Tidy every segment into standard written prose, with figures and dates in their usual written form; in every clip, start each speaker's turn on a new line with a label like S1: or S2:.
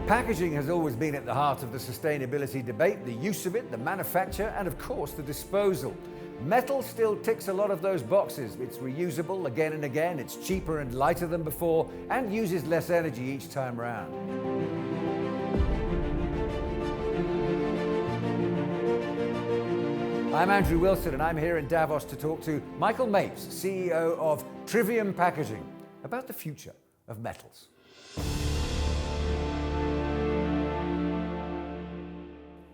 S1: Packaging has always been at the heart of the sustainability debate, the use of it, the manufacture, and of course the disposal. Metal still ticks a lot of those boxes. It's reusable again and again, it's cheaper and lighter than before, and uses less energy each time round. I'm Andrew Wilson, and I'm here in Davos to talk to Michael Mapes, CEO of Trivium Packaging, about the future of metals.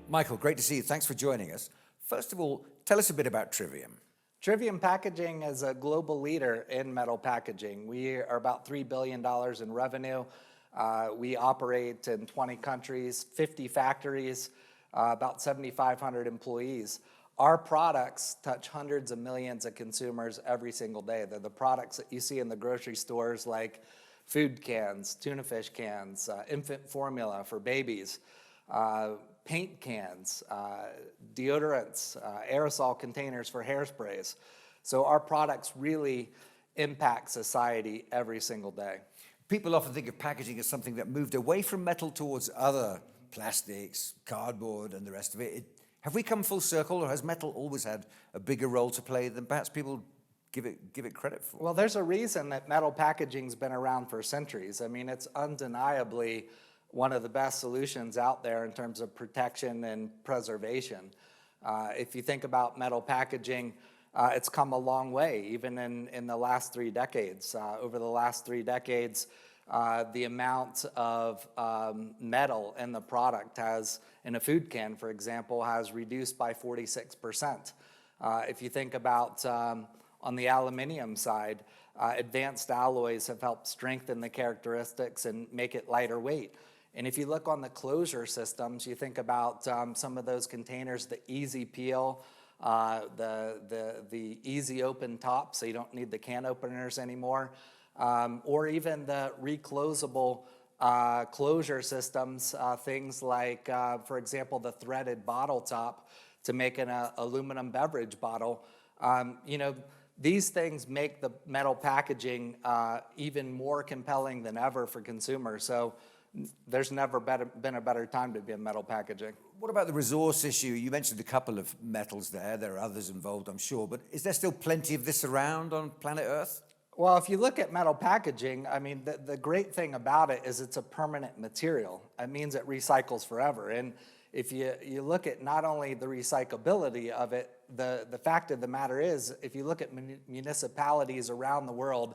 S1: Michael, great to see you. Thanks for joining us. First of all, tell us a bit about Trivium.
S2: Trivium Packaging is a global leader in metal packaging. We are about $3 billion in revenue. We operate in 20 countries, 50 factories, about 7,500 employees. Our products touch hundreds of millions of consumers every single day. They're the products that you see in the grocery stores like food cans, tuna fish cans, infant formula for babies, paint cans, deodorants, aerosol containers for hairsprays. So our products really impact society every single day.
S1: People often think of packaging as something that moved away from metal towards other plastics, cardboard, and the rest of it. Have we come full circle, or has metal always had a bigger role to play than perhaps people give it credit for?
S2: Well, there's a reason that metal packaging's been around for centuries. I mean, it's undeniably one of the best solutions out there in terms of protection and preservation. If you think about metal packaging, it's come a long way, even in the last 3 decades. Over the last 3 decades, the amount of metal in the product in a food can, for example, has reduced by 46%. If you think about on the aluminum side, advanced alloys have helped strengthen the characteristics and make it lighter weight. And if you look on the closure systems, you think about some of those containers, the easy peel, the easy open top, so you don't need the can openers anymore, or even the reclosable closure systems, things like, for example, the threaded bottle top to make an aluminum beverage bottle. These things make the metal packaging even more compelling than ever for consumers. So there's never been a better time to be in metal packaging.
S1: What about the resource issue? You mentioned a couple of metals there. There are others involved, I'm sure. But is there still plenty of this around on planet Earth?
S2: Well, if you look at metal packaging, I mean, the great thing about it is it's a permanent material. It means it recycles forever. And if you look at not only the recyclability of it, the fact of the matter is, if you look at municipalities around the world,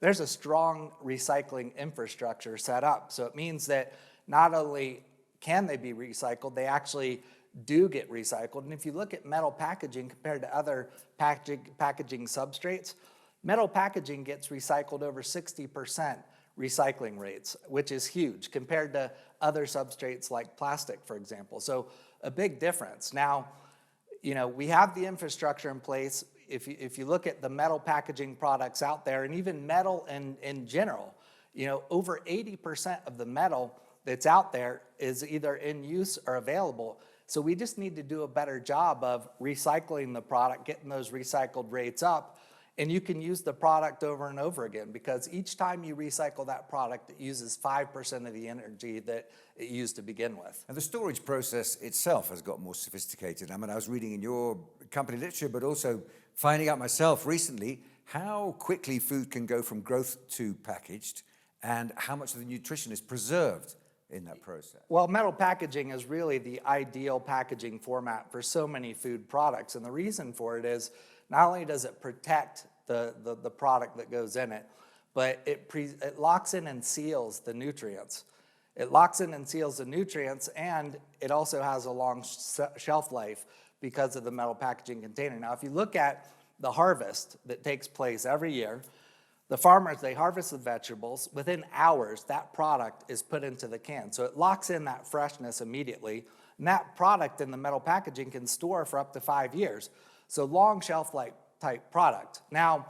S2: there's a strong recycling infrastructure set up. So it means that not only can they be recycled, they actually do get recycled. And if you look at metal packaging compared to other packaging substrates, metal packaging gets recycled over 60% recycling rates, which is huge compared to other substrates like plastic, for example. So a big difference. Now, we have the infrastructure in place. If you look at the metal packaging products out there, and even metal in general, over 80% of the metal that's out there is either in use or available. So we just need to do a better job of recycling the product, getting those recycled rates up, and you can use the product over and over again, because each time you recycle that product, it uses 5% of the energy that it used to begin with.
S1: And the storage process itself has got more sophisticated. I mean, I was reading in your company literature, but also finding out myself recently how quickly food can go from growth to packaged and how much of the nutrition is preserved in that process.
S2: Well, metal packaging is really the ideal packaging format for so many food products. And the reason for it is not only does it protect the product that goes in it, but it locks in and seals the nutrients. It locks in and seals the nutrients, and it also has a long shelf life because of the metal packaging container. Now, if you look at the harvest that takes place every year, the farmers, they harvest the vegetables. Within hours, that product is put into the can. So it locks in that freshness immediately. And that product in the metal packaging can store for up to 5 years. So long shelf life type product. Now,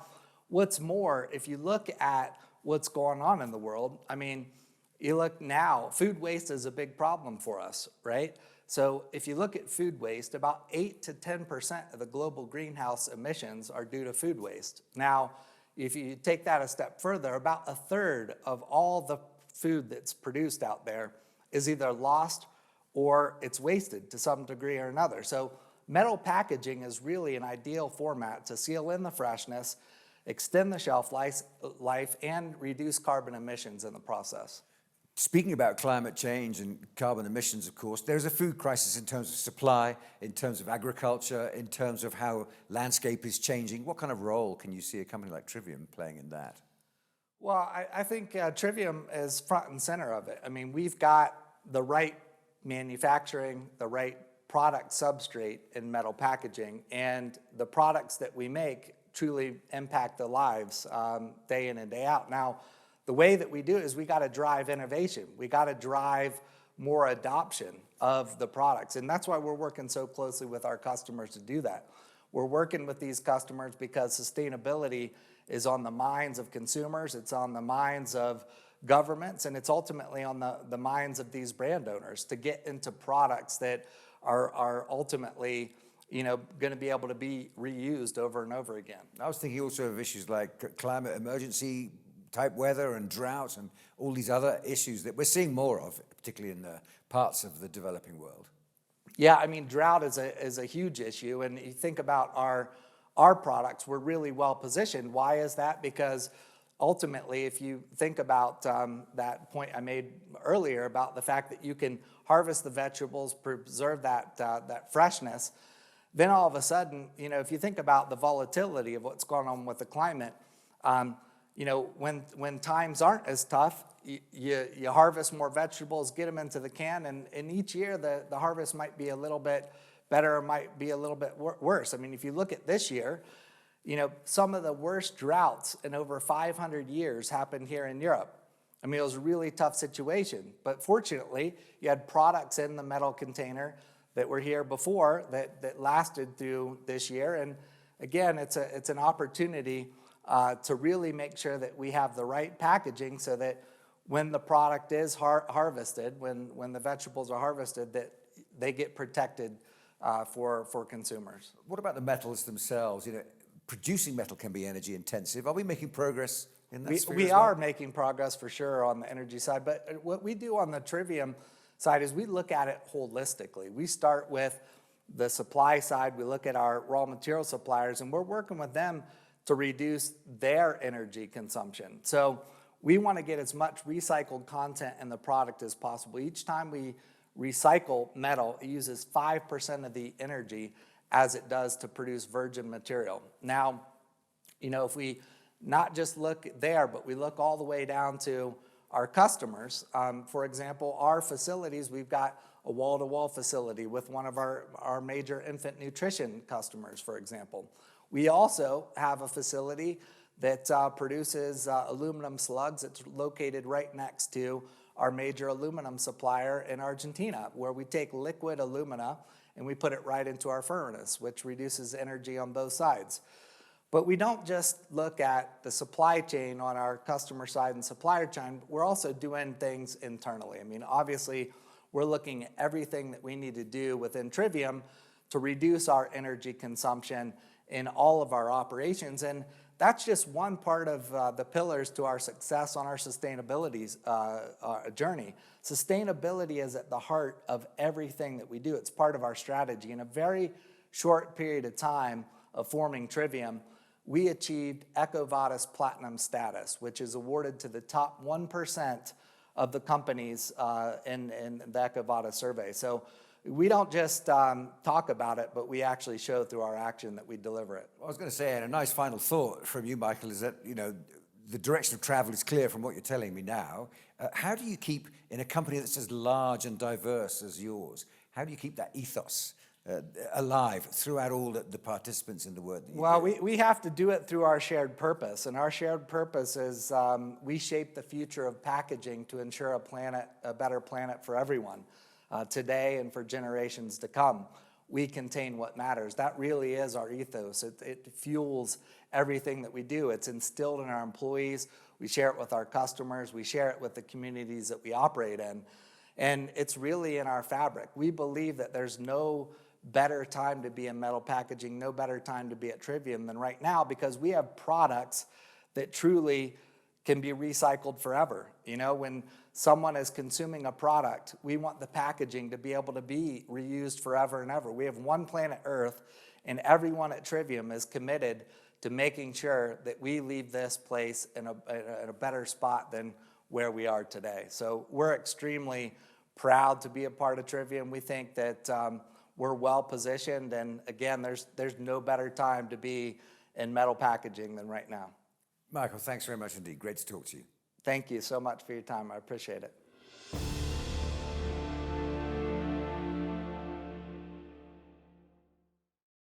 S2: what's more, if you look at what's going on in the world, I mean, you look now, food waste is a big problem for us, right? So if you look at food waste, about 8 to 10% of the global greenhouse emissions are due to food waste. Now, if you take that a step further, about a third of all the food that's produced out there is either lost or it's wasted to some degree or another. So metal packaging is really an ideal format to seal in the freshness, extend the shelf life, and reduce carbon emissions in the process.
S1: Speaking about climate change and carbon emissions, of course, there's a food crisis in terms of supply, in terms of agriculture, in terms of how landscape is changing. What kind of role can you see a company like Trivium playing in that?
S2: Well, I think Trivium is front and center of it. I mean, we've got the right manufacturing, the right product substrate in metal packaging, and the products that we make truly impact the lives day in and day out. Now, the way that we do it is we got to drive innovation. We got to drive more adoption of the products, and that's why we're working so closely with our customers to do that. We're working with these customers because sustainability is on the minds of consumers, it's on the minds of governments, and it's ultimately on the minds of these brand owners to get into products that are ultimately, you know, going to be able to be reused over and over again.
S1: I was thinking also of issues like climate emergency type weather and drought and all these other issues that we're seeing more of, particularly in the parts of the developing world.
S2: Yeah, I mean, drought is a huge issue, and you think about our products, we're really well positioned. Why is that? Because ultimately, if you think about that point I made earlier about the fact that you can harvest the vegetables, preserve that freshness, then all of a sudden, you know, if you think about the volatility of what's going on with the climate, you know, when times aren't as tough, you harvest more vegetables, get them into the can, and each year the harvest might be a little bit better or might be a little bit worse. I mean, if you look at this year, you know, some of the worst droughts in over 500 years happened here in Europe. I mean, it was a really tough situation, but fortunately, you had products in the metal container that were here before that lasted through this year. And again, it's an opportunity to really make sure that we have the right packaging so that when the product is harvested, when the vegetables are harvested, that they get protected for consumers.
S1: What about the metals themselves? You know, producing metal can be energy intensive. Are we making progress in that sphere?
S2: We are making progress for sure on the energy side, but what we do on the Trivium side is we look at it holistically. We start with the supply side, we look at our raw material suppliers, and we're working with them to reduce their energy consumption. So we want to get as much recycled content in the product as possible. Each time we recycle metal, it uses 5% of the energy as it does to produce virgin material. Now, you know, if we not just look there, but we look all the way down to our customers. For example, our facilities, we've got a wall-to-wall facility with one of our major infant nutrition customers, for example. We also have a facility that produces aluminum slugs. It's located right next to our major aluminum supplier in Argentina, where we take liquid alumina and we put it right into our furnace, which reduces energy on both sides. But we don't just look at the supply chain on our customer side and supplier chain, we're also doing things internally. I mean, obviously, we're looking at everything that we need to do within Trivium to reduce our energy consumption in all of our operations. And that's just one part of the pillars to our success on our sustainability journey. Sustainability is at the heart of everything that we do. It's part of our strategy. In a very short period of time of forming Trivium, we achieved EcoVadis Platinum status, which is awarded to the top 1% of the companies in the EcoVadis survey. So we don't just talk about it, but we actually show through our action that we deliver it.
S1: I was going to say, and a nice final thought from you, Michael, is that, you know, the direction of travel is clear from what you're telling me now. How do you keep, in a company that's as large and diverse as yours, how do you keep that ethos alive throughout all the participants in the work that you do?
S2: Well, we have to do it through our shared purpose, and our shared purpose is we shape the future of packaging to ensure a better planet for everyone. Today and for generations to come. We contain what matters. That really is our ethos. It fuels everything that we do. It's instilled in our employees. We share it with our customers. We share it with the communities that we operate in. And it's really in our fabric. We believe that there's no better time to be in metal packaging, no better time to be at Trivium than right now, because we have products that truly can be recycled forever. You know, when someone is consuming a product, we want the packaging to be able to be reused forever and ever. We have one planet Earth, and everyone at Trivium is committed to making sure that we leave this place in a better spot than where we are today. So we're extremely proud to be a part of Trivium. We think that we're well positioned, and again, there's no better time to be in metal packaging than right now.
S1: Michael, thanks very much indeed. Great to talk to you.
S2: Thank you so much for your time. I appreciate it.